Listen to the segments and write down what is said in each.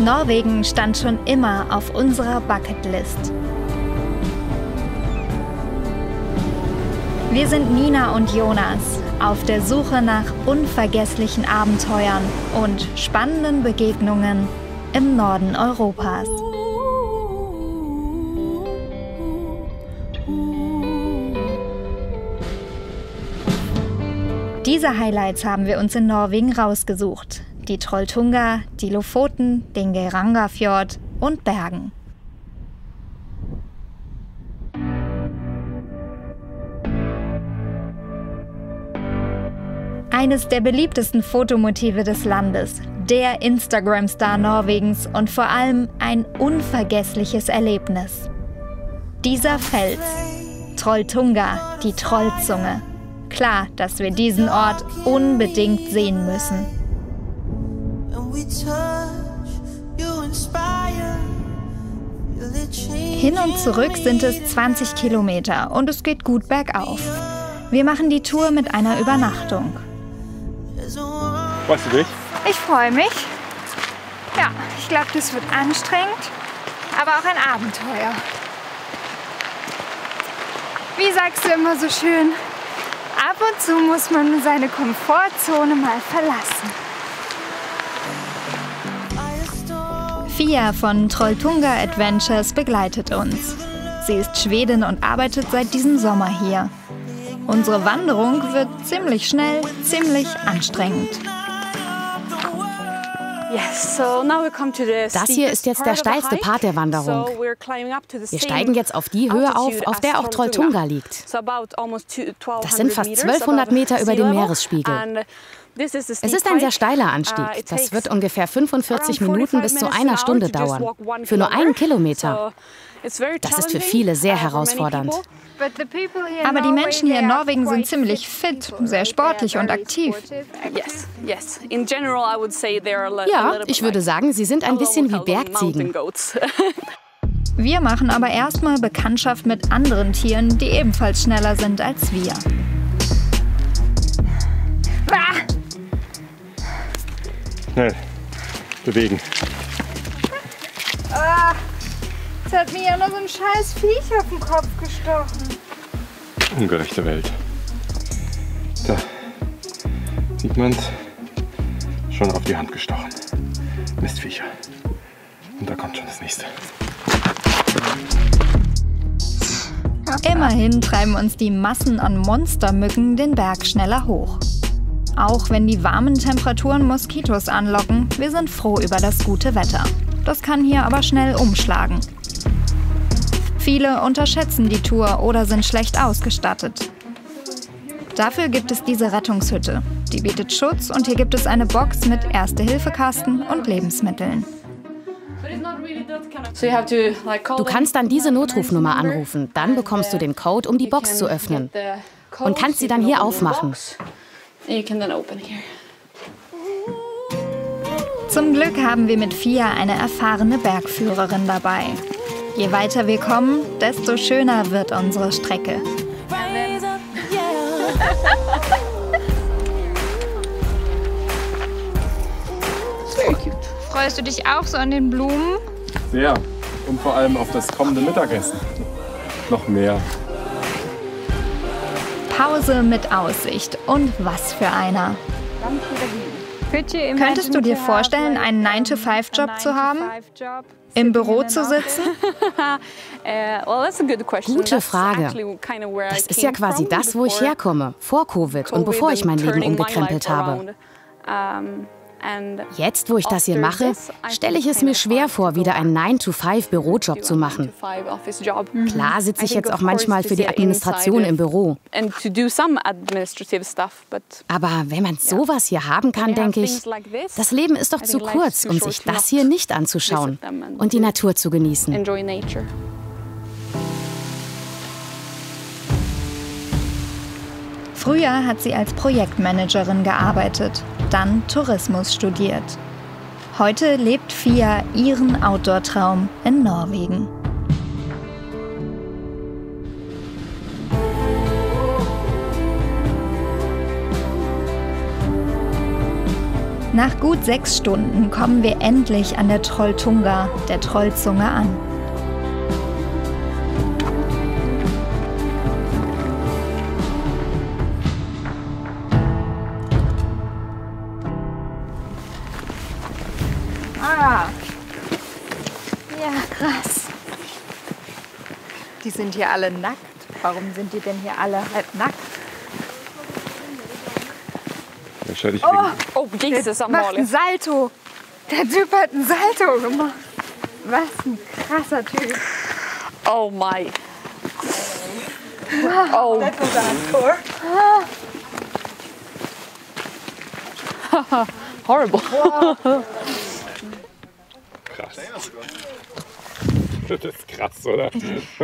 Norwegen stand schon immer auf unserer Bucketlist. Wir sind Nina und Jonas auf der Suche nach unvergesslichen Abenteuern und spannenden Begegnungen im Norden Europas. Diese Highlights haben wir uns in Norwegen rausgesucht. Die Trolltunga, die Lofoten, den Geirangerfjord und Bergen. Eines der beliebtesten Fotomotive des Landes, der Instagram-Star Norwegens und vor allem ein unvergessliches Erlebnis. Dieser Fels, Trolltunga, die Trollzunge. Klar, dass wir diesen Ort unbedingt sehen müssen. Hin und zurück sind es 20 Kilometer und es geht gut bergauf. Wir machen die Tour mit einer Übernachtung. Freust du dich? Ich freue mich. Ja, ich glaube, das wird anstrengend, aber auch ein Abenteuer. Wie sagst du immer so schön, ab und zu muss man seine Komfortzone mal verlassen. Fia von Trolltunga Adventures begleitet uns. Sie ist Schwedin und arbeitet seit diesem Sommer hier. Unsere Wanderung wird ziemlich schnell, ziemlich anstrengend. Das hier ist jetzt der steilste Part der Wanderung. Wir steigen jetzt auf die Höhe auf der auch Trolltunga liegt. Das sind fast 1200 Meter über dem Meeresspiegel. Es ist ein sehr steiler Anstieg. Das wird ungefähr 45 Minuten bis zu einer Stunde dauern. Für nur 1 Kilometer. Das ist für viele sehr herausfordernd. Aber die Menschen hier in Norwegen sind ziemlich fit, sehr sportlich und aktiv. Ja, ich würde sagen, sie sind ein bisschen wie Bergziegen. Wir machen aber erstmal Bekanntschaft mit anderen Tieren, die ebenfalls schneller sind als wir. Schnell. Bewegen. Jetzt hat mir ja noch so ein scheiß Viech auf den Kopf gestochen. Ungerechte Welt. Da sieht man's. Schon auf die Hand gestochen. Mistviecher. Und da kommt schon das nächste. Immerhin treiben uns die Massen an Monstermücken den Berg schneller hoch. Auch wenn die warmen Temperaturen Moskitos anlocken, wir sind froh über das gute Wetter. Das kann hier aber schnell umschlagen. Viele unterschätzen die Tour oder sind schlecht ausgestattet. Dafür gibt es diese Rettungshütte. Die bietet Schutz und hier gibt es eine Box mit Erste-Hilfe-Kasten und Lebensmitteln. Du kannst dann diese Notrufnummer anrufen. Dann bekommst du den Code, um die Box zu öffnen. Und kannst sie dann hier aufmachen. Zum Glück haben wir mit Fia eine erfahrene Bergführerin dabei. Je weiter wir kommen, desto schöner wird unsere Strecke. Freust du dich auch so an den Blumen? Sehr. Und vor allem auf das kommende Mittagessen. Noch mehr. Pause mit Aussicht. Und was für einer. Könntest du dir vorstellen, einen 9-to-5-Job zu haben? Im Büro zu sitzen? Gute Frage. Das ist ja quasi das, wo ich herkomme, vor Covid und bevor ich mein Leben umgekrempelt habe. Jetzt, wo ich das hier mache, stelle ich es mir schwer vor, wieder einen 9-to-5-Bürojob zu machen. Klar sitze ich jetzt auch manchmal für die Administration im Büro. Aber wenn man sowas hier haben kann, denke ich, das Leben ist doch zu kurz, um sich das hier nicht anzuschauen und die Natur zu genießen. Früher hat sie als Projektmanagerin gearbeitet, dann Tourismus studiert. Heute lebt Fia ihren Outdoor-Traum in Norwegen. Nach gut 6 Stunden kommen wir endlich an der Trolltunga, der Trollzunge, an. Ah, ja, krass. Die sind hier alle nackt. Warum sind die denn hier alle halb nackt? Oh, Jesus, der macht ein Salto. Der Typ hat ein Salto gemacht. Was ein krasser Typ. Oh my. Wow, oh. That was hardcore. Horrible. Wow. Krass. Das ist krass, oder?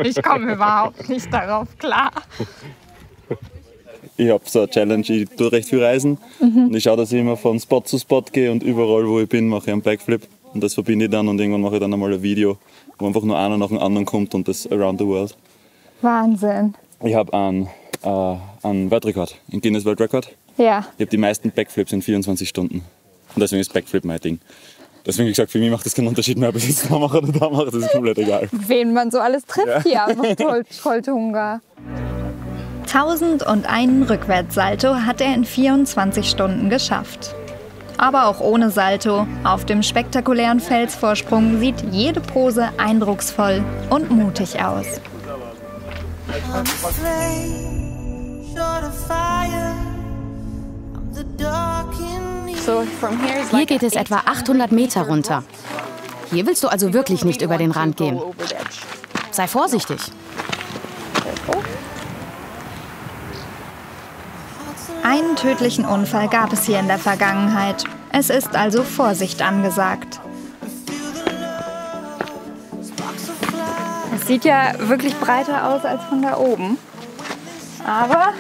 Ich komme überhaupt nicht darauf klar. Ich habe so eine Challenge, ich tue recht viel reisen. Und ich schaue, dass ich immer von Spot zu Spot gehe und überall, wo ich bin, mache ich einen Backflip. Und das verbinde ich dann und irgendwann mache ich dann einmal ein Video, wo einfach nur einer nach dem anderen kommt und das around the world. Wahnsinn. Ich habe einen Weltrekord, einen Guinness World Record. Ja. Ich habe die meisten Backflips in 24 Stunden. Und deswegen ist Backflip mein Ding. Deswegen, wie gesagt, für mich macht das keinen Unterschied mehr, ob ich es da mache oder da mache, das ist komplett egal. Wen man so alles trifft hier auf Trolltunga. 1001 Rückwärtssalto hat er in 24 Stunden geschafft. Aber auch ohne Salto, auf dem spektakulären Felsvorsprung sieht jede Pose eindrucksvoll und mutig aus. Hier geht es etwa 800 Meter runter. Hier willst du also wirklich nicht über den Rand gehen. Sei vorsichtig. Einen tödlichen Unfall gab es hier in der Vergangenheit. Es ist also Vorsicht angesagt. Es sieht ja wirklich breiter aus als von da oben. Aber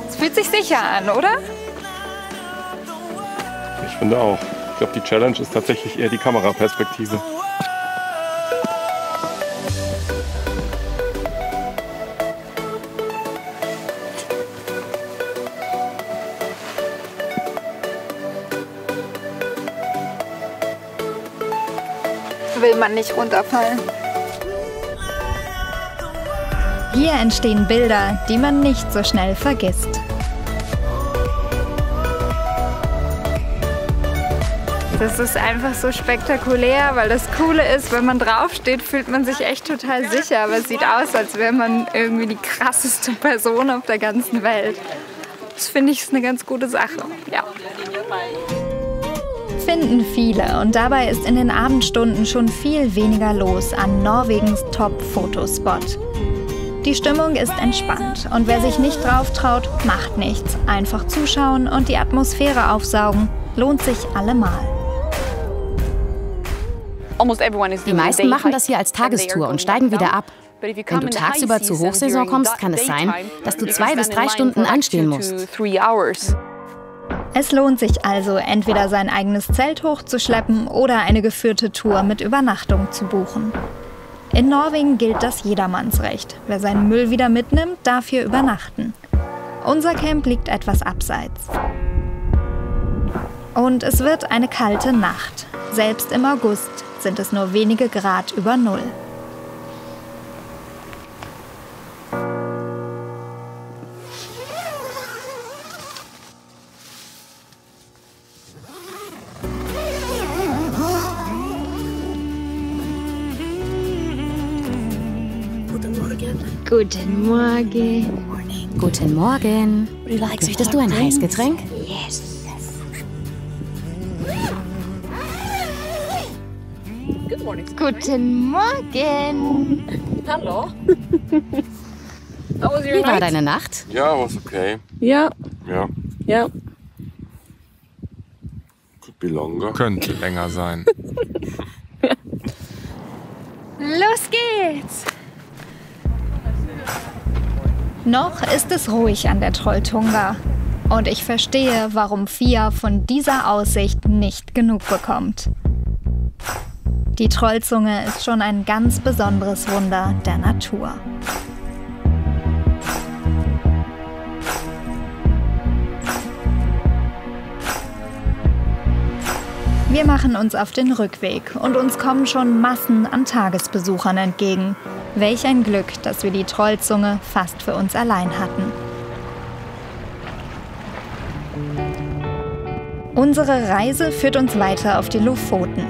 es fühlt sich sicher an, oder? Ich finde auch. Ich glaube, die Challenge ist tatsächlich eher die Kameraperspektive. Will man nicht runterfallen. Hier entstehen Bilder, die man nicht so schnell vergisst. Das ist einfach so spektakulär, weil das Coole ist, wenn man draufsteht, fühlt man sich echt total sicher. Aber es sieht aus, als wäre man irgendwie die krasseste Person auf der ganzen Welt. Das finde ich ist eine ganz gute Sache. Ja. Finden viele und dabei ist in den Abendstunden schon viel weniger los an Norwegens Top-Fotospot. Die Stimmung ist entspannt und wer sich nicht drauf traut, macht nichts. Einfach zuschauen und die Atmosphäre aufsaugen, lohnt sich allemal. Die meisten machen das hier als Tagestour und steigen wieder ab. Wenn du tagsüber zur Hochsaison kommst, kann es sein, dass du 2 bis 3 Stunden anstehen musst. Es lohnt sich also, entweder sein eigenes Zelt hochzuschleppen oder eine geführte Tour mit Übernachtung zu buchen. In Norwegen gilt das Jedermannsrecht. Wer seinen Müll wieder mitnimmt, darf hier übernachten. Unser Camp liegt etwas abseits. Und es wird eine kalte Nacht. Selbst im August sind es nur wenige Grad über Null. Guten Morgen. Guten Morgen. Möchtest du ein Heißgetränk? Yes. Guten Morgen. Hallo. Wie war deine Nacht? Ja, war's okay. Ja. Ja. Ja. Could be longer. Könnte länger sein. Los geht's. Noch ist es ruhig an der Trolltunga. Und ich verstehe, warum Fia von dieser Aussicht nicht genug bekommt. Die Trollzunge ist schon ein ganz besonderes Wunder der Natur. Wir machen uns auf den Rückweg und uns kommen schon Massen an Tagesbesuchern entgegen. Welch ein Glück, dass wir die Trollzunge fast für uns allein hatten. Unsere Reise führt uns weiter auf die Lofoten.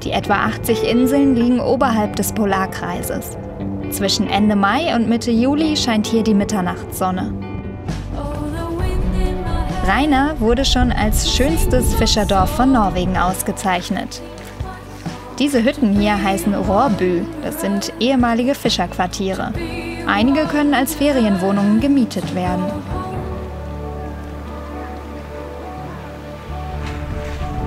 Die etwa 80 Inseln liegen oberhalb des Polarkreises. Zwischen Ende Mai und Mitte Juli scheint hier die Mitternachtssonne. Raina wurde schon als schönstes Fischerdorf von Norwegen ausgezeichnet. Diese Hütten hier heißen Rorbü, das sind ehemalige Fischerquartiere. Einige können als Ferienwohnungen gemietet werden.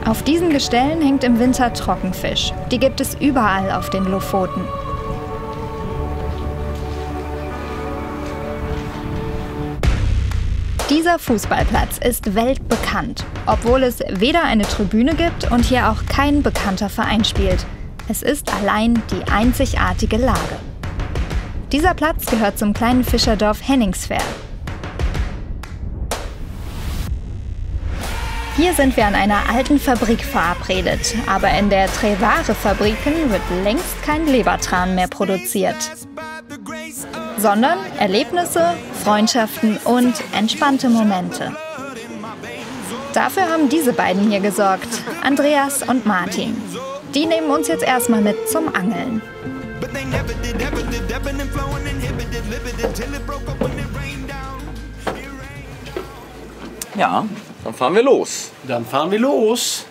Auf diesen Gestellen hängt im Winter Trockenfisch. Die gibt es überall auf den Lofoten. Dieser Fußballplatz ist weltbekannt, obwohl es weder eine Tribüne gibt und hier auch kein bekannter Verein spielt. Es ist allein die einzigartige Lage. Dieser Platz gehört zum kleinen Fischerdorf Henningsfjell. Hier sind wir an einer alten Fabrik verabredet, aber in der Trevare-Fabriken wird längst kein Lebertran mehr produziert. Sondern Erlebnisse, Freundschaften und entspannte Momente. Dafür haben diese beiden hier gesorgt, Andreas und Martin. Die nehmen uns jetzt erstmal mit zum Angeln. Ja, dann fahren wir los. Dann fahren wir los.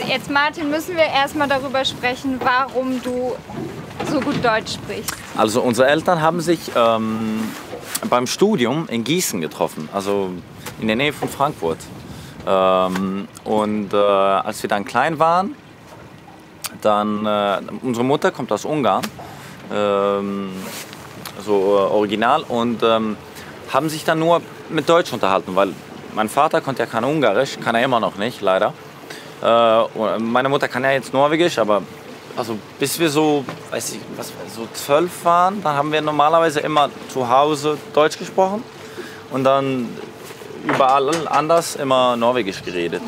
Jetzt Martin, müssen wir erstmal darüber sprechen, warum du so gut Deutsch sprichst. Also unsere Eltern haben sich beim Studium in Gießen getroffen, also in der Nähe von Frankfurt. Als wir dann klein waren, unsere Mutter kommt aus Ungarn, original, und haben sich dann nur mit Deutsch unterhalten, weil mein Vater konnte ja kein Ungarisch, kann er immer noch nicht, leider. Meine Mutter kann ja jetzt Norwegisch, aber also bis wir so 12 waren, dann haben wir normalerweise immer zu Hause Deutsch gesprochen und dann überall anders immer Norwegisch geredet.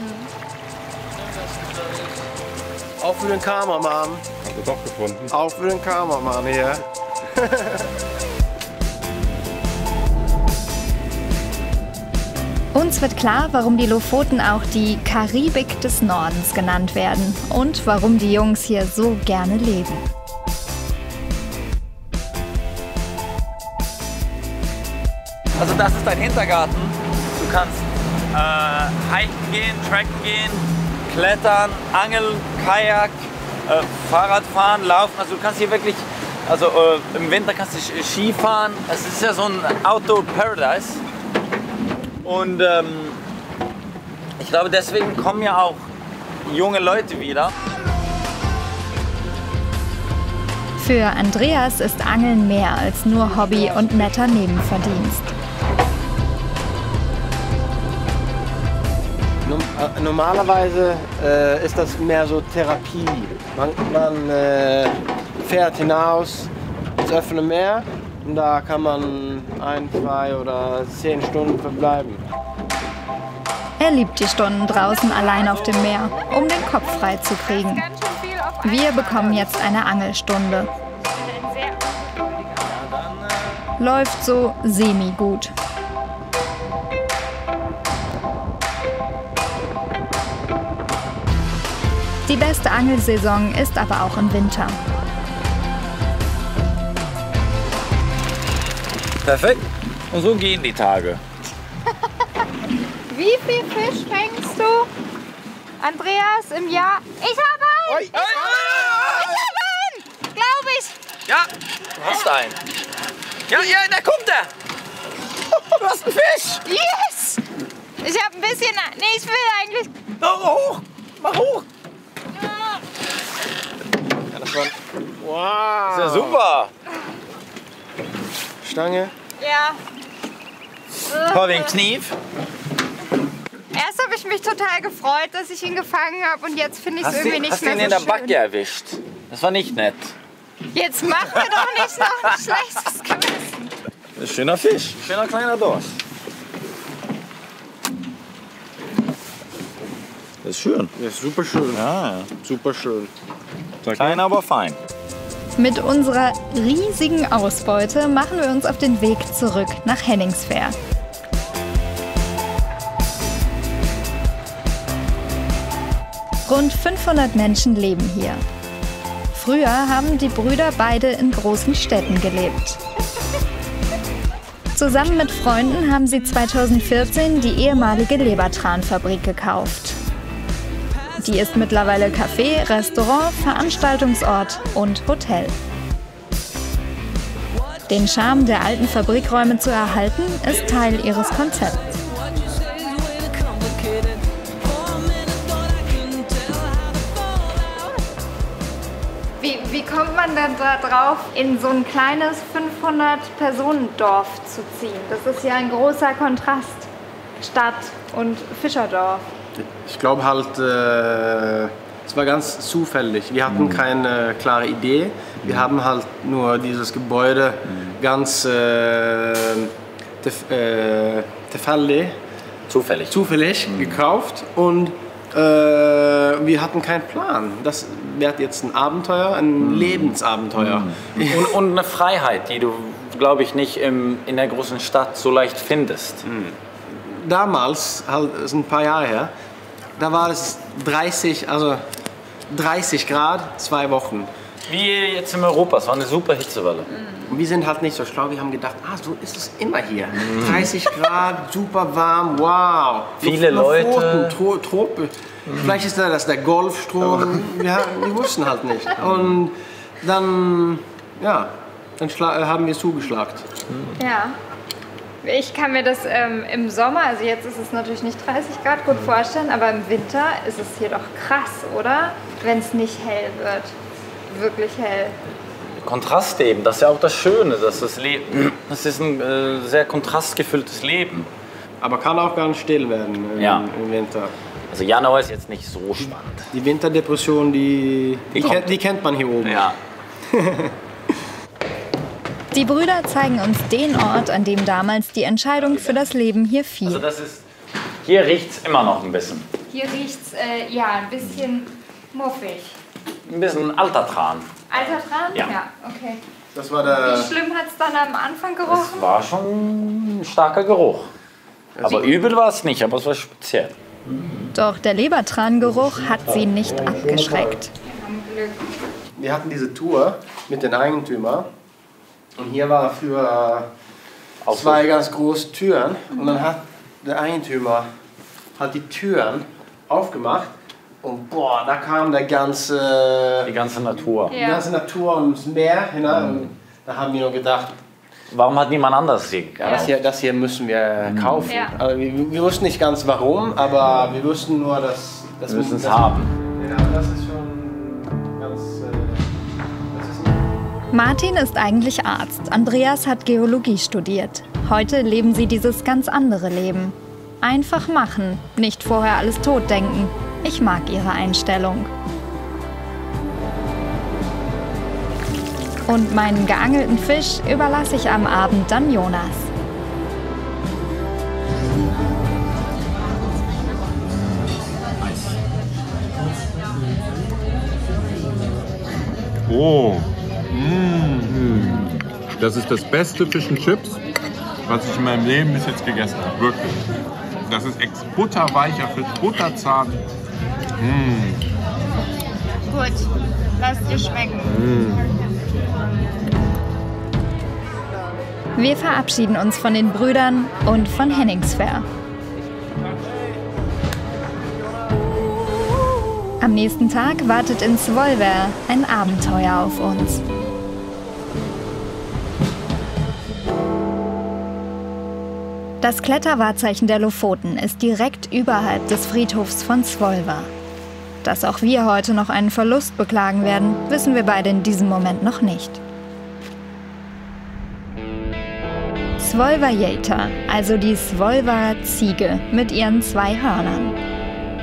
Auch für den Kameramann. Hast du doch gefunden? Auch für den Kameramann hier. Uns wird klar, warum die Lofoten auch die Karibik des Nordens genannt werden und warum die Jungs hier so gerne leben. Also das ist dein Hintergarten. Du kannst hiken gehen, tracken gehen, klettern, angeln, Kajak, Fahrrad fahren, laufen. Also du kannst hier wirklich, im Winter kannst du Ski fahren. Es ist ja so ein Outdoor Paradise. Und ich glaube, deswegen kommen ja auch junge Leute wieder. Für Andreas ist Angeln mehr als nur Hobby und netter Nebenverdienst. Normalerweise ist das mehr so Therapie. Man fährt hinaus ins offene Meer und da kann man 1, 2 oder 10 Stunden verbleiben. Er liebt die Stunden draußen allein auf dem Meer, um den Kopf frei zu kriegen. Wir bekommen jetzt eine Angelstunde. Läuft so semi-gut. Die beste Angelsaison ist aber auch im Winter. Perfekt. Und so gehen die Tage. Wie viel Fisch fängst du, Andreas, im Jahr? Ich habe einen! Ich habe einen! Glaube ich! Ja, du hast einen. Ja, da kommt er! Du hast einen Fisch! Yes! Ich habe ein bisschen... Nee, ich will eigentlich... Hoch! Mach hoch! Ja, das war... Wow! Das ist ja super! Stange? Ja. Corvin Knief. Erst habe ich mich total gefreut, dass ich ihn gefangen habe und jetzt finde ich es irgendwie nicht mehr so schön. Hast du ihn in der Backe erwischt? Das war nicht nett. Jetzt mach mir doch nicht noch ein schlechtes Gewissen. Schöner Fisch, schöner kleiner Dorsch. Das ist schön. Ja, super schön. Ja, super schön. Klein, aber fein. Mit unserer riesigen Ausbeute machen wir uns auf den Weg zurück nach Henningsver. Rund 500 Menschen leben hier. Früher haben die Brüder beide in großen Städten gelebt. Zusammen mit Freunden haben sie 2014 die ehemalige Lebertran-Fabrik gekauft. Die ist mittlerweile Café, Restaurant, Veranstaltungsort und Hotel. Den Charme der alten Fabrikräume zu erhalten, ist Teil ihres Konzepts. Wie kommt man denn da drauf, in so ein kleines 500-Personen-Dorf zu ziehen? Das ist ja ein großer Kontrast. Stadt und Fischerdorf. Ich glaube halt, es war ganz zufällig. Wir hatten keine klare Idee. Wir haben halt nur dieses Gebäude ganz zufällig gekauft und wir hatten keinen Plan. Das wird jetzt ein Abenteuer, ein Lebensabenteuer. Und eine Freiheit, die du, glaube ich, nicht in der großen Stadt so leicht findest. Damals, halt, das ist ein paar Jahre her, da war es 30 Grad, 2 Wochen. Wie jetzt in Europa, es war eine super Hitzewelle. Und wir sind halt nicht so schlau, wir haben gedacht, so ist es immer hier. 30 Grad, super warm, wow. Viele Leute. Trope. Vielleicht ist das der Golfstrom, wir wussten halt nicht. Und dann haben wir zugeschlagen. Ja. Ich kann mir das im Sommer, also jetzt ist es natürlich nicht 30 Grad, gut vorstellen, aber im Winter ist es hier doch krass, oder? Wenn es nicht hell wird. Wirklich hell. Kontrast eben, das ist ja auch das Schöne, dass das ist ein sehr kontrastgefülltes Leben. Aber kann auch ganz still werden im Winter. Also Januar ist jetzt nicht so spannend. Die Winterdepression, die kennt man hier oben. Ja. Die Brüder zeigen uns den Ort, an dem damals die Entscheidung für das Leben hier fiel. Also hier riecht es immer noch ein bisschen. Hier riecht es ein bisschen muffig. Ein bisschen alter Tran. Alter Tran? Ja. Okay. Das war der Wie schlimm hat es dann am Anfang gerochen? Es war schon ein starker Geruch. Aber übel war es nicht, aber es war speziell. Doch der Lebertran-Geruch hat sie nicht abgeschreckt. Wir hatten diese Tour mit den Eigentümern. Und hier war für 2 ganz große Türen. Und dann hat der Eigentümer die Türen aufgemacht. Und boah, da kam die ganze Natur. Die ganze Natur und das Meer hinein. Und da haben wir nur gedacht, warum hat niemand anders sie gekauft? Das hier müssen wir kaufen. Ja. Also wir wussten nicht ganz warum, aber wir wussten nur, dass wir müssen es haben. Ja, das ist schon ganz. Martin ist eigentlich Arzt. Andreas hat Geologie studiert. Heute leben sie dieses ganz andere Leben. Einfach machen, nicht vorher alles totdenken. Ich mag ihre Einstellung. Und meinen geangelten Fisch überlasse ich am Abend dann Jonas. Oh, das ist das beste Fish and Chips, was ich in meinem Leben bis jetzt gegessen habe. Wirklich. Das ist butterweicher Fisch, butterzart. Gut, lass dir schmecken. Wir verabschieden uns von den Brüdern und von Henningsver. Am nächsten Tag wartet in Svolvær ein Abenteuer auf uns. Das Kletterwahrzeichen der Lofoten ist direkt überhalb des Friedhofs von Svolvær. Dass auch wir heute noch einen Verlust beklagen werden, wissen wir beide in diesem Moment noch nicht. Svolvajata, also die Svolva-Ziege mit ihren 2 Hörnern.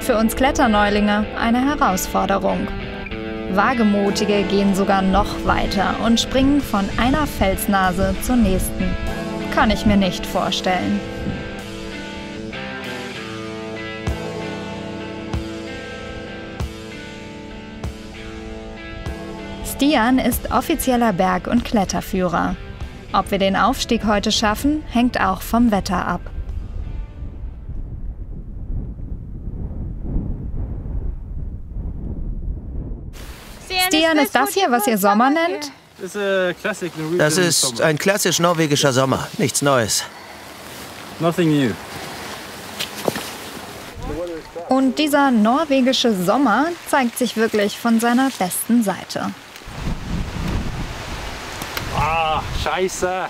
Für uns Kletterneulinge eine Herausforderung. Wagemutige gehen sogar noch weiter und springen von einer Felsnase zur nächsten. Kann ich mir nicht vorstellen. Stian ist offizieller Berg- und Kletterführer. Ob wir den Aufstieg heute schaffen, hängt auch vom Wetter ab. Stian, ist das hier, was ihr Sommer nennt? Das ist ein klassisch norwegischer Sommer. Nichts Neues. Und dieser norwegische Sommer zeigt sich wirklich von seiner besten Seite. Ah, scheiße.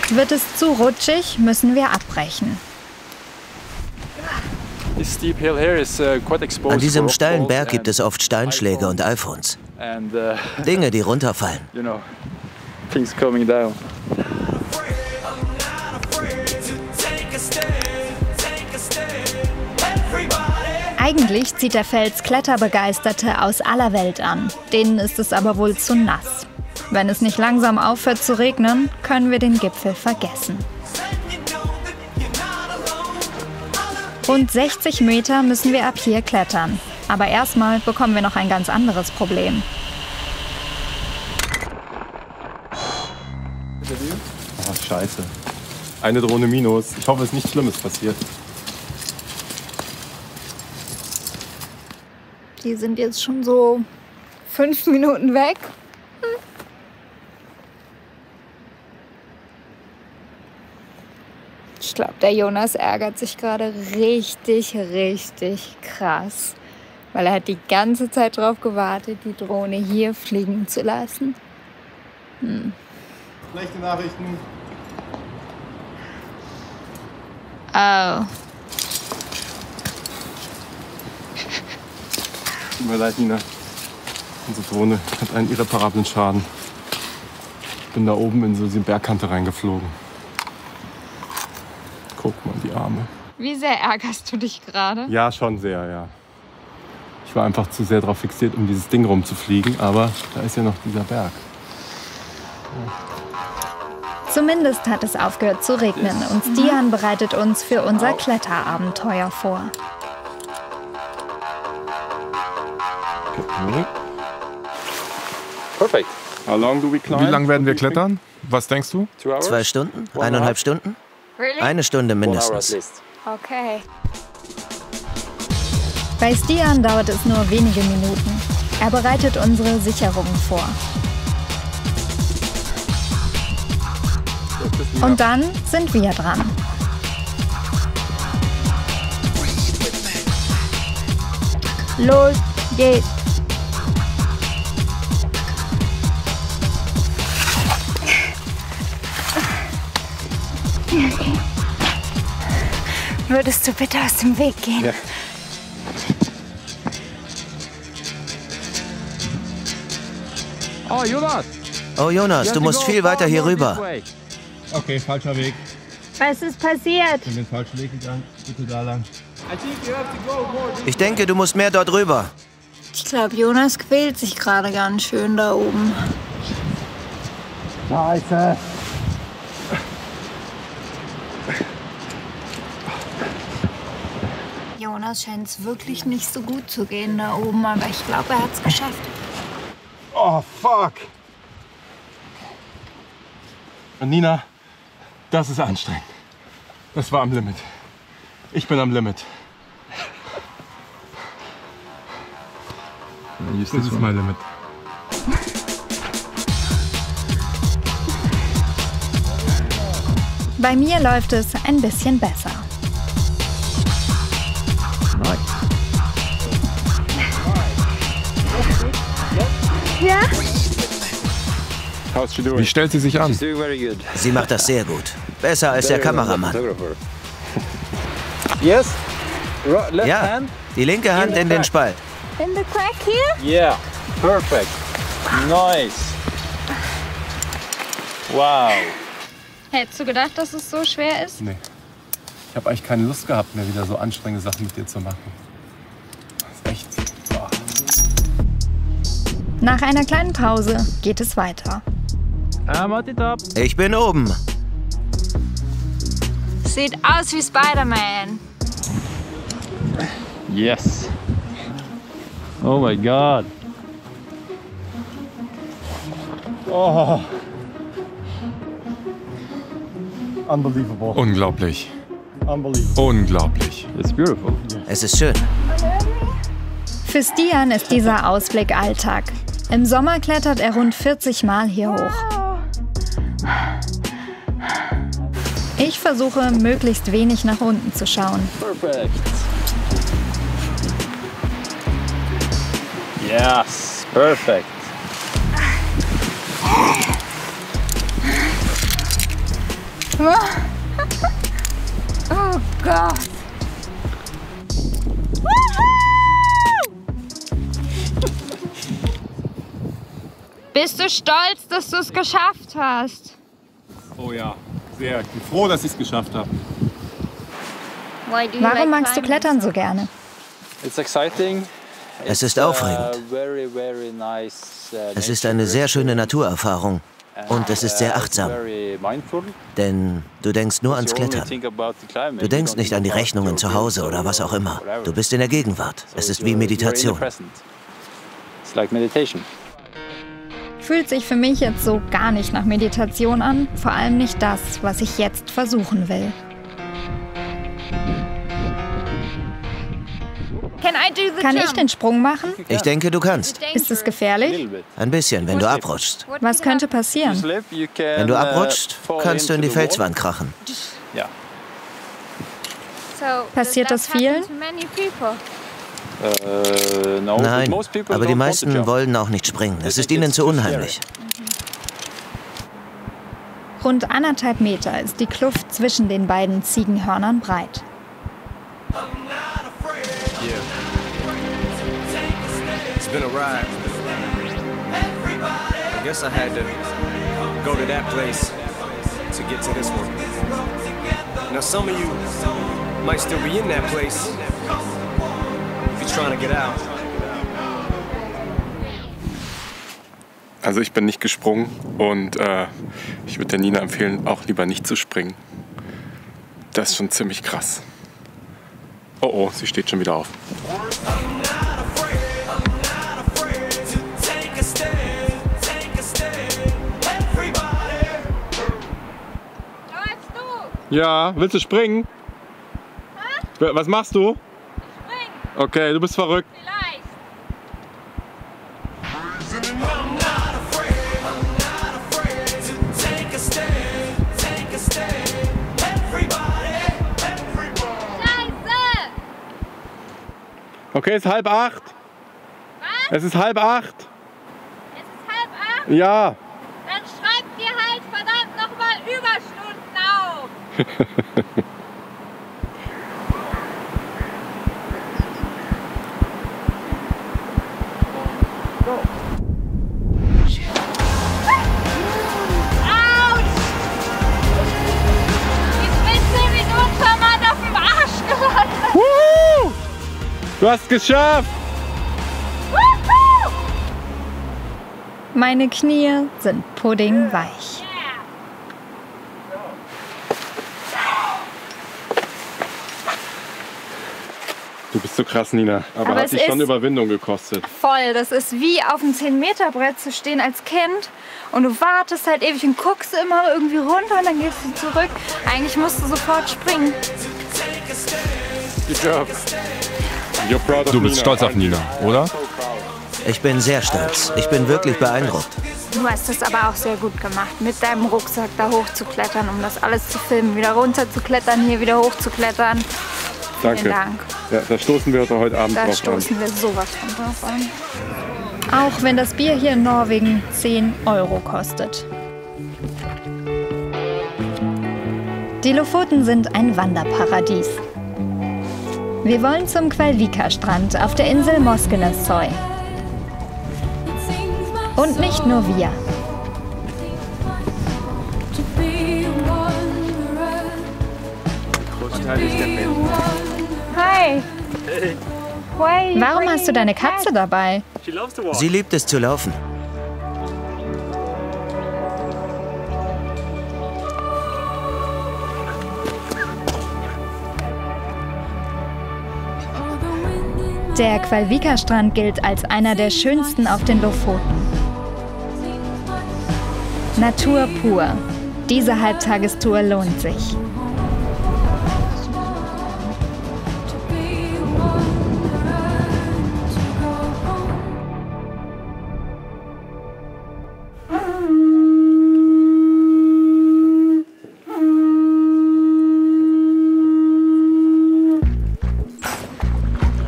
Wird es zu rutschig, müssen wir abbrechen. An diesem steilen Berg gibt es oft Steinschläge und iPhones. Dinge, die runterfallen. Eigentlich zieht der Fels Kletterbegeisterte aus aller Welt an. Denen ist es aber wohl zu nass. Wenn es nicht langsam aufhört zu regnen, können wir den Gipfel vergessen. Rund 60 Meter müssen wir ab hier klettern. Aber erstmal bekommen wir noch ein ganz anderes Problem. Ach, scheiße. Eine Drohne minus. Ich hoffe, es ist nichts Schlimmes passiert. Die sind jetzt schon so 5 Minuten weg. Ich glaube, der Jonas ärgert sich gerade richtig, richtig krass. Weil er hat die ganze Zeit darauf gewartet, die Drohne hier fliegen zu lassen. Schlechte Nachrichten. Oh. Tut mir leid, Nina. Unsere Drohne hat einen irreparablen Schaden. Ich bin da oben in so die Bergkante reingeflogen. Guck mal, die Arme. Wie sehr ärgerst du dich gerade? Ja, schon sehr, ja. Ich war einfach zu sehr darauf fixiert, um dieses Ding rumzufliegen, aber da ist ja noch dieser Berg. Zumindest hat es aufgehört zu regnen und Stian bereitet uns für unser Kletterabenteuer vor. Perfekt. Wie lang werden wir klettern? Was denkst du? 2 Stunden? 1,5 Stunden? Really? 1 Stunde mindestens. Okay. Bei Stian dauert es nur wenige Minuten. Er bereitet unsere Sicherungen vor. Und dann sind wir dran. Los geht's! Würdest du bitte aus dem Weg gehen? Ja. Oh Jonas, du musst viel weiter hier rüber. Okay, falscher Weg. Was ist passiert? Ich bin den falschen Weg gegangen. Bitte da lang. Ich denke, du musst mehr dort rüber. Ich glaube, Jonas quält sich gerade ganz schön da oben. Scheiße. Jonas scheint es wirklich nicht so gut zu gehen da oben, aber ich glaube, er hat es geschafft. Oh, fuck. Und Nina, das ist anstrengend. Das war am Limit. Ich bin am Limit. Das ist mein Limit. Bei mir läuft es ein bisschen besser. Ja? Wie stellt sie sich an? Sie macht das sehr gut. Besser als der Kameramann. Ja, die linke Hand in den Spalt. In the crack here? Yeah, perfect. Nice. Wow. Hättest du gedacht, dass es so schwer ist? Nee. Ich habe eigentlich keine Lust gehabt, mehr wieder so anstrengende Sachen mit dir zu machen. Das ist echt... Boah. Nach einer kleinen Pause geht es weiter. Ich bin oben. Sieht aus wie Spider-Man. Yes. Oh my God. Oh. Unbelievable. Unglaublich. Unbelievable. Unglaublich. It's beautiful. Es ist schön. Für Stian ist dieser Ausblick Alltag. Im Sommer klettert er rund 40 Mal hier hoch. Ich versuche, möglichst wenig nach unten zu schauen. Perfect. Yes, perfect. Oh Gott. Bist du stolz, dass du es geschafft hast? Oh ja, sehr. Ich bin froh, dass ich es geschafft habe. Warum magst du Klettern so gerne? It's exciting. Es ist aufregend. Es ist eine sehr schöne Naturerfahrung. Und es ist sehr achtsam. Denn du denkst nur ans Klettern. Du denkst nicht an die Rechnungen zu Hause oder was auch immer. Du bist in der Gegenwart. Es ist wie Meditation. Fühlt sich für mich jetzt so gar nicht nach Meditation an. Vor allem nicht das, was ich jetzt versuchen will. Kann ich den Sprung machen? Ich denke, du kannst. Ist es gefährlich? Ein bisschen, wenn du abrutschst. Was könnte passieren? Wenn du abrutschst, kannst du in die Felswand krachen. Ja. Passiert das vielen? Nein, aber die meisten wollen auch nicht springen. Es ist ihnen zu unheimlich. Rund 1,5 Meter ist die Kluft zwischen den beiden Ziegenhörnern breit. It's been a ride. I guess I had to go to that place to get to this one. Now some of you might still be in that place if you're trying to get out. Also ich bin nicht gesprungen und ich würde der Nina empfehlen, auch lieber nicht zu springen. Das ist schon ziemlich krass. Oh oh, sie steht schon wieder auf. Ja, willst du springen? Was machst du? Springen. Okay, du bist verrückt. Vielleicht. Scheiße! Okay, es ist 7:30. Was? Es ist 7:30. Es ist 7:30? Ja. Dann schreibt ihr halt verdammt nochmal Überstunden auf. Autsch! Ich bin 10 Minuten Mann auf dem Arsch gelandet. Du hast es geschafft! Meine Knie sind puddingweich. Du bist so krass, Nina. Aber hat dich schon Überwindung gekostet. Voll, das ist wie auf dem 10-Meter-Brett zu stehen als Kind und du wartest halt ewig und guckst immer irgendwie runter und dann gehst du zurück. Eigentlich musst du sofort springen. Good job. You're proud of Du bist stolz auf Nina, oder? Ich bin sehr stolz. Ich bin wirklich beeindruckt. Du hast es aber auch sehr gut gemacht, mit deinem Rucksack da hochzuklettern, um das alles zu filmen, wieder runter zu klettern, hier wieder hochzuklettern. Danke. Vielen Dank. Ja, da stoßen wir heute Abend Da drauf an. stoßen wir sowas von drauf an. Auch wenn das Bier hier in Norwegen 10 € kostet. Die Lofoten sind ein Wanderparadies. Wir wollen zum Kvalvika-Strand auf der Insel Moskenessoy. Und nicht nur wir. Hi. Warum hast du deine Katze dabei? Sie liebt es zu laufen. Der Qualvika-Strand gilt als einer der schönsten auf den Lofoten. Natur pur. Diese Halbtagestour lohnt sich.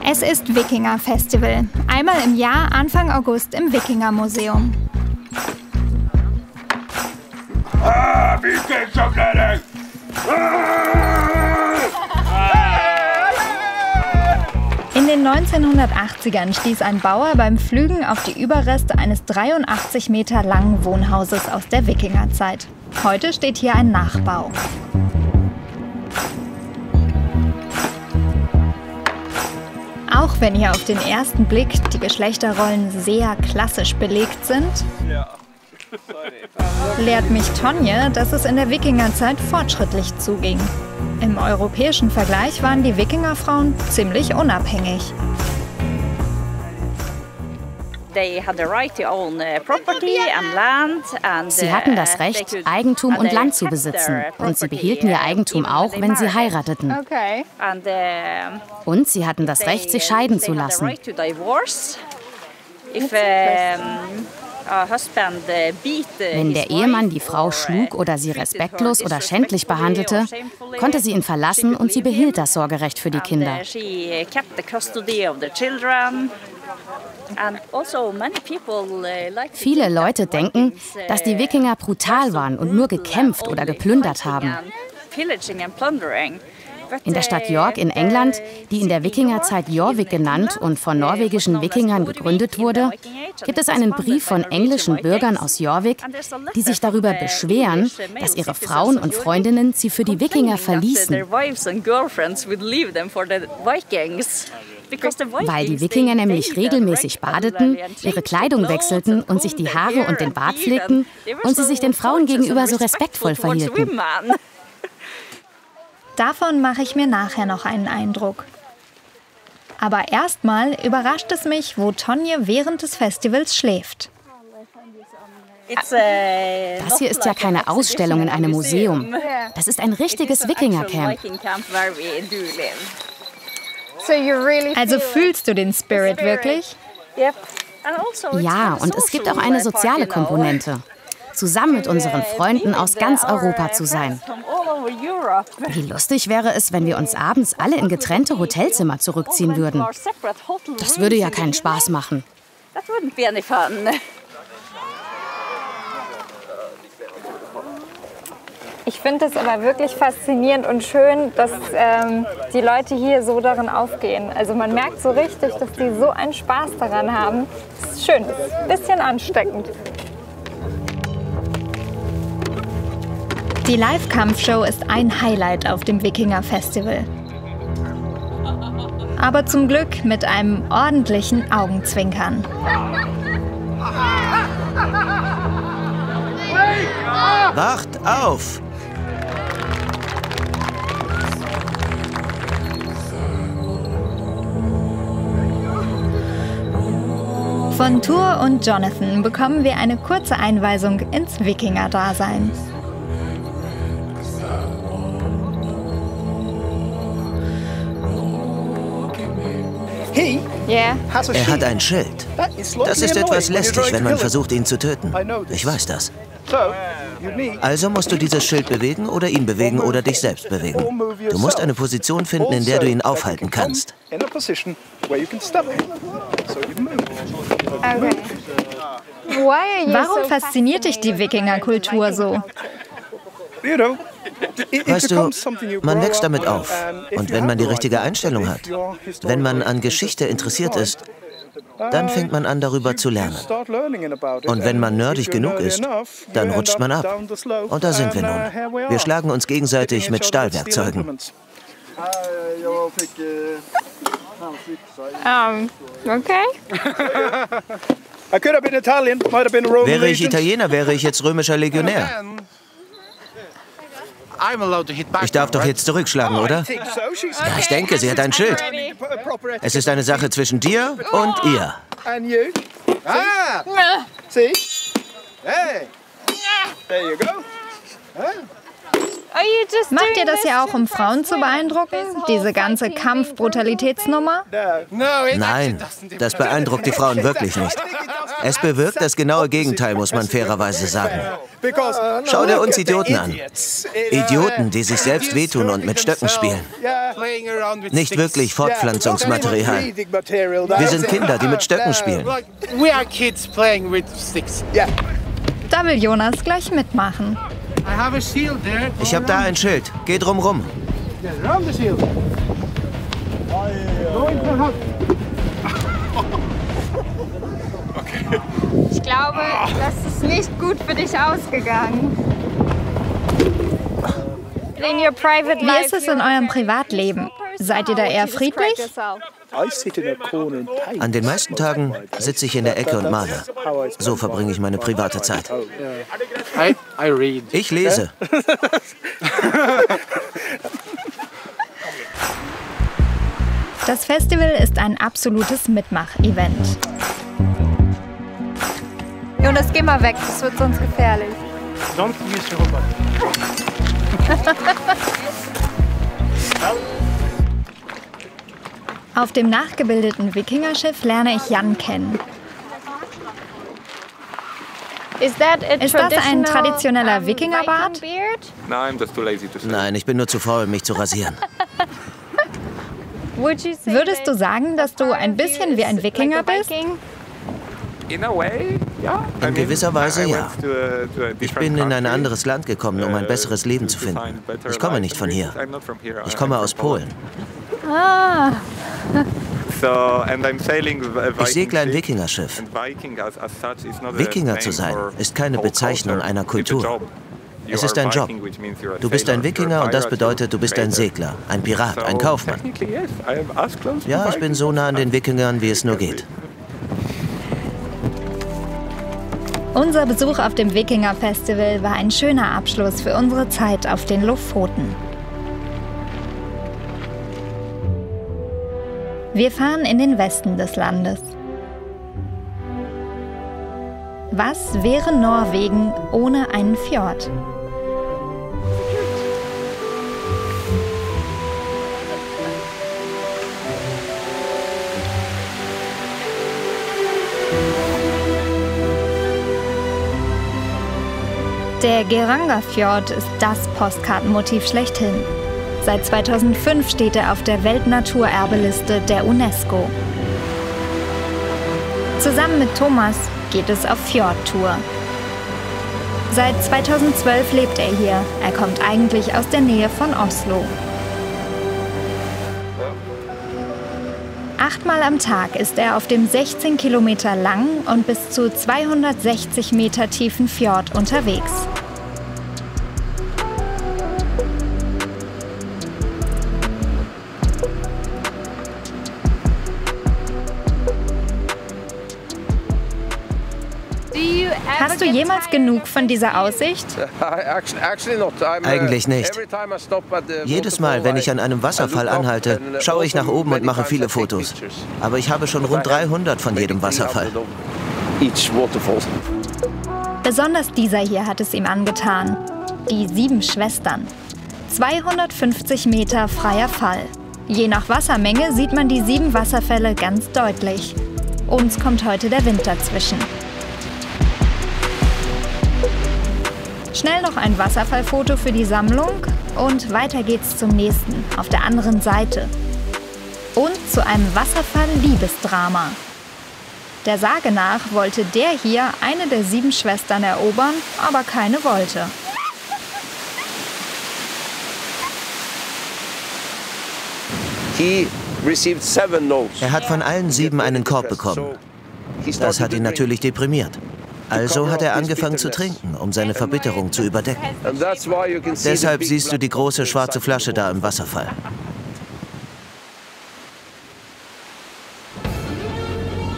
Es ist Wikinger-Festival. Einmal im Jahr, Anfang August im Wikinger-Museum. In den 1980ern stieß ein Bauer beim Pflügen auf die Überreste eines 83 Meter langen Wohnhauses aus der Wikingerzeit. Heute steht hier ein Nachbau. Auch wenn hier auf den ersten Blick die Geschlechterrollen sehr klassisch belegt sind, lehrt mich Tonje, dass es in der Wikingerzeit fortschrittlich zuging. Im europäischen Vergleich waren die Wikingerfrauen ziemlich unabhängig. Sie hatten das Recht, Eigentum und Land zu besitzen. Und sie behielten ihr Eigentum auch, wenn sie heirateten. Und sie hatten das Recht, sich scheiden zu lassen. Wenn der Ehemann die Frau schlug oder sie respektlos oder schändlich behandelte, konnte sie ihn verlassen und sie behielt das Sorgerecht für die Kinder. Viele Leute denken, dass die Wikinger brutal waren und nur gekämpft oder geplündert haben. In der Stadt York in England, die in der Wikingerzeit Jorvik genannt und von norwegischen Wikingern gegründet wurde, gibt es einen Brief von englischen Bürgern aus Jorvik, die sich darüber beschweren, dass ihre Frauen und Freundinnen sie für die Wikinger verließen. Weil die Wikinger nämlich regelmäßig badeten, ihre Kleidung wechselten und sich die Haare und den Bart pflegten und sie sich den Frauen gegenüber so respektvoll verhielten. Davon mache ich mir nachher noch einen Eindruck. Aber erstmal überrascht es mich, wo Tonje während des Festivals schläft. Das hier ist ja keine Ausstellung in einem Museum. Das ist ein richtiges Wikingercamp. Also fühlst du den Spirit wirklich? Ja, und es gibt auch eine soziale Komponente. Zusammen mit unseren Freunden aus ganz Europa zu sein. Wie lustig wäre es, wenn wir uns abends alle in getrennte Hotelzimmer zurückziehen würden. Das würde ja keinen Spaß machen. Ich finde es aber wirklich faszinierend und schön, dass die Leute hier so darin aufgehen. Also man merkt so richtig, dass die so einen Spaß daran haben. Das ist schön, das ist ein bisschen ansteckend. Die Live-Kampfshow ist ein Highlight auf dem Wikinger-Festival. Aber zum Glück mit einem ordentlichen Augenzwinkern. Wacht auf! Von Tur und Jonathan bekommen wir eine kurze Einweisung ins Wikinger-Dasein. Er hat ein Schild. Das ist etwas lästig, wenn man versucht, ihn zu töten. Ich weiß das. Also musst du dieses Schild bewegen oder ihn bewegen oder dich selbst bewegen. Du musst eine Position finden, in der du ihn aufhalten kannst. Warum fasziniert dich die Wikingerkultur so? Weißt du, man wächst damit auf. Und wenn man die richtige Einstellung hat, wenn man an Geschichte interessiert ist, dann fängt man an, darüber zu lernen. Und wenn man nerdig genug ist, dann rutscht man ab. Und da sind wir nun. Wir schlagen uns gegenseitig mit Stahlwerkzeugen. Okay. Wäre ich Italiener, wäre ich jetzt römischer Legionär. Ich darf doch jetzt zurückschlagen, oder? Ja, ich denke, sie hat ein Schild. Es ist eine Sache zwischen dir und ihr. Macht ihr das ja auch, um Frauen zu beeindrucken? Diese ganze Kampfbrutalitätsnummer? Nein, das beeindruckt die Frauen wirklich nicht. Es bewirkt das genaue Gegenteil, muss man fairerweise sagen. Schau dir uns Idioten an. Idioten, die sich selbst wehtun und mit Stöcken spielen. Nicht wirklich Fortpflanzungsmaterial. Wir sind Kinder, die mit Stöcken spielen. Da will Jonas gleich mitmachen. Ich habe da ein Schild. Geh drum rum. Ich glaube, das ist nicht gut für dich ausgegangen. Wie ist es in eurem Privatleben? Seid ihr da eher friedlich? An den meisten Tagen sitze ich in der Ecke und male. So verbringe ich meine private Zeit. Ich lese. Das Festival ist ein absolutes Mitmach-Event. Jonas, geh mal weg, das wird sonst gefährlich. Auf dem nachgebildeten Wikingerschiff lerne ich Jan kennen. Ist das ein traditioneller Wikingerbart? Nein, ich bin nur zu faul, mich zu rasieren. Würdest du sagen, dass du ein bisschen wie ein Wikinger bist? In gewisser Weise ja. Ich bin in ein anderes Land gekommen, um ein besseres Leben zu finden. Ich komme nicht von hier. Ich komme aus Polen. Ah. Ich segle ein Wikingerschiff. Wikinger zu sein, ist keine Bezeichnung einer Kultur. Es ist ein Job. Du bist ein Wikinger und das bedeutet, du bist ein Segler, ein Pirat, ein Kaufmann. Ja, ich bin so nah an den Wikingern, wie es nur geht. Unser Besuch auf dem Wikinger-Festival war ein schöner Abschluss für unsere Zeit auf den Lofoten. Wir fahren in den Westen des Landes. Was wäre Norwegen ohne einen Fjord? Der Geirangerfjord ist das Postkartenmotiv schlechthin. Seit 2005 steht er auf der Weltnaturerbeliste der UNESCO. Zusammen mit Thomas geht es auf Fjordtour. Seit 2012 lebt er hier. Er kommt eigentlich aus der Nähe von Oslo. 8-mal am Tag ist er auf dem 16 Kilometer langen und bis zu 260 Meter tiefen Fjord unterwegs. Hast du jemals genug von dieser Aussicht? Eigentlich nicht. Jedes Mal, wenn ich an einem Wasserfall anhalte, schaue ich nach oben und mache viele Fotos. Aber ich habe schon rund 300 von jedem Wasserfall. Besonders dieser hier hat es ihm angetan. Die 7 Schwestern. 250 Meter freier Fall. Je nach Wassermenge sieht man die 7 Wasserfälle ganz deutlich. Uns kommt heute der Wind dazwischen. Schnell noch ein Wasserfallfoto für die Sammlung und weiter geht's zum nächsten, auf der anderen Seite. Und zu einem Wasserfall-Liebesdrama. Der Sage nach wollte der hier eine der 7 Schwestern erobern, aber keine wollte. Er hat von allen 7 einen Korb bekommen. Das hat ihn natürlich deprimiert. Also hat er angefangen zu trinken, um seine Verbitterung zu überdecken. Deshalb siehst du die große schwarze Flasche da im Wasserfall.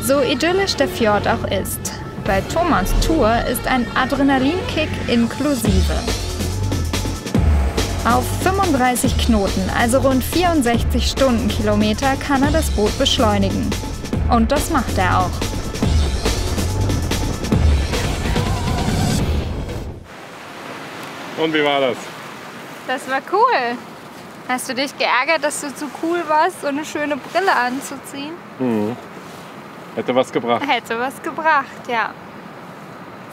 So idyllisch der Fjord auch ist, bei Thomas' Tour ist ein Adrenalinkick inklusive. Auf 35 Knoten, also rund 64 Stundenkilometer, kann er das Boot beschleunigen. Und das macht er auch. Und wie war das? Das war cool. Hast du dich geärgert, dass du zu cool warst, so eine schöne Brille anzuziehen? Mhm. Hätte was gebracht. Hätte was gebracht, ja.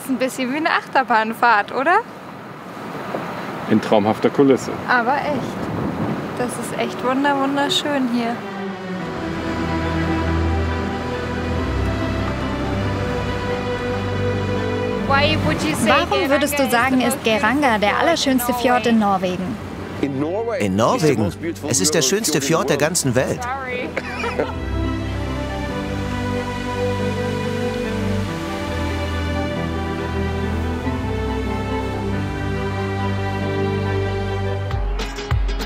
Ist ein bisschen wie eine Achterbahnfahrt, oder? In traumhafter Kulisse. Aber echt. Das ist echt wunderschön hier. Warum würdest du sagen, ist Geiranger der allerschönste Fjord in Norwegen? In Norwegen? Es ist der schönste Fjord der ganzen Welt.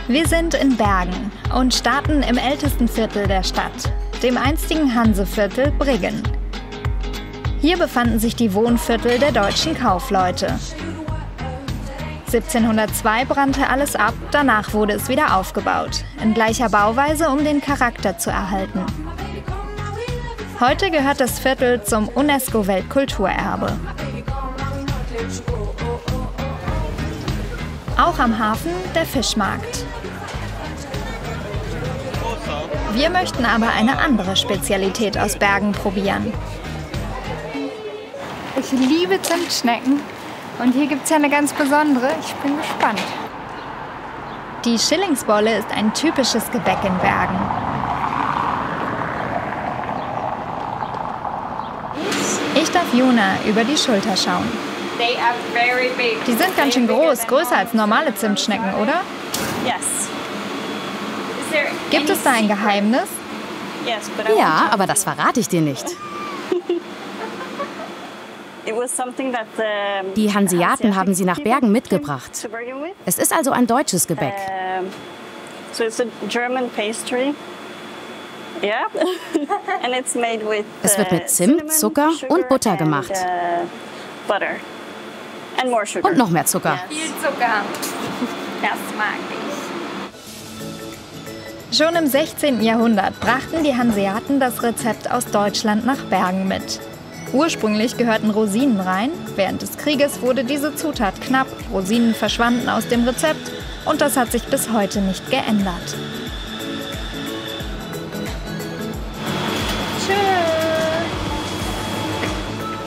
Wir sind in Bergen und starten im ältesten Viertel der Stadt, dem einstigen Hanseviertel Briggen. Hier befanden sich die Wohnviertel der deutschen Kaufleute. 1702 brannte alles ab, danach wurde es wieder aufgebaut, in gleicher Bauweise, um den Charakter zu erhalten. Heute gehört das Viertel zum UNESCO-Weltkulturerbe. Auch am Hafen der Fischmarkt. Wir möchten aber eine andere Spezialität aus Bergen probieren. Ich liebe Zimtschnecken und hier gibt es ja eine ganz besondere. Ich bin gespannt. Die Schillingsbolle ist ein typisches Gebäck in Bergen. Ich darf Jona über die Schulter schauen. Die sind ganz schön groß, größer als normale Zimtschnecken, oder? Gibt es da ein Geheimnis? Ja, aber das verrate ich dir nicht. Die Hanseaten haben sie nach Bergen mitgebracht. Es ist also ein deutsches Gebäck. Es wird mit Zimt, Zucker und Butter gemacht. Und noch mehr Zucker. Viel Zucker. Das mag ich. Schon im 16. Jahrhundert brachten die Hanseaten das Rezept aus Deutschland nach Bergen mit. Ursprünglich gehörten Rosinen rein. Während des Krieges wurde diese Zutat knapp, Rosinen verschwanden aus dem Rezept und das hat sich bis heute nicht geändert.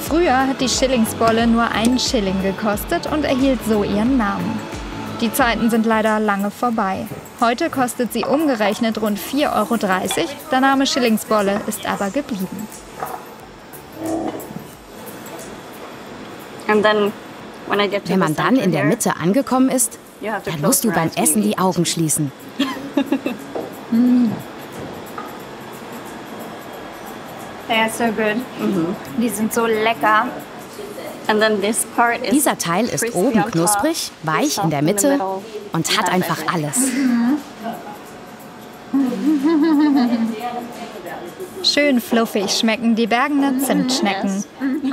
Früher hat die Schillingsbolle nur 1 Schilling gekostet und erhielt so ihren Namen. Die Zeiten sind leider lange vorbei. Heute kostet sie umgerechnet rund 4,30 Euro. Der Name Schillingsbolle ist aber geblieben. Wenn man dann in der Mitte angekommen ist, dann musst du beim Essen die Augen schließen. They are so good. Die sind so lecker. Dieser Teil ist oben knusprig, weich in der Mitte und hat einfach alles. Schön fluffig schmecken die Bergener Zimtschnecken.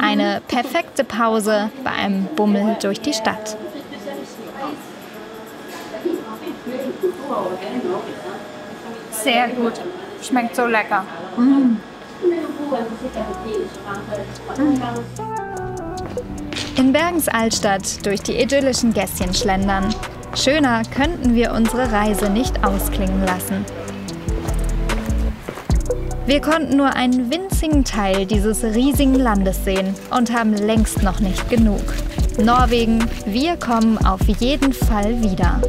Eine perfekte Pause bei einem Bummel durch die Stadt. Sehr gut. Schmeckt so lecker. In Bergens Altstadt durch die idyllischen Gässchen schlendern. Schöner könnten wir unsere Reise nicht ausklingen lassen. Wir konnten nur einen winzigen Teil dieses riesigen Landes sehen und haben längst noch nicht genug. Norwegen, wir kommen auf jeden Fall wieder.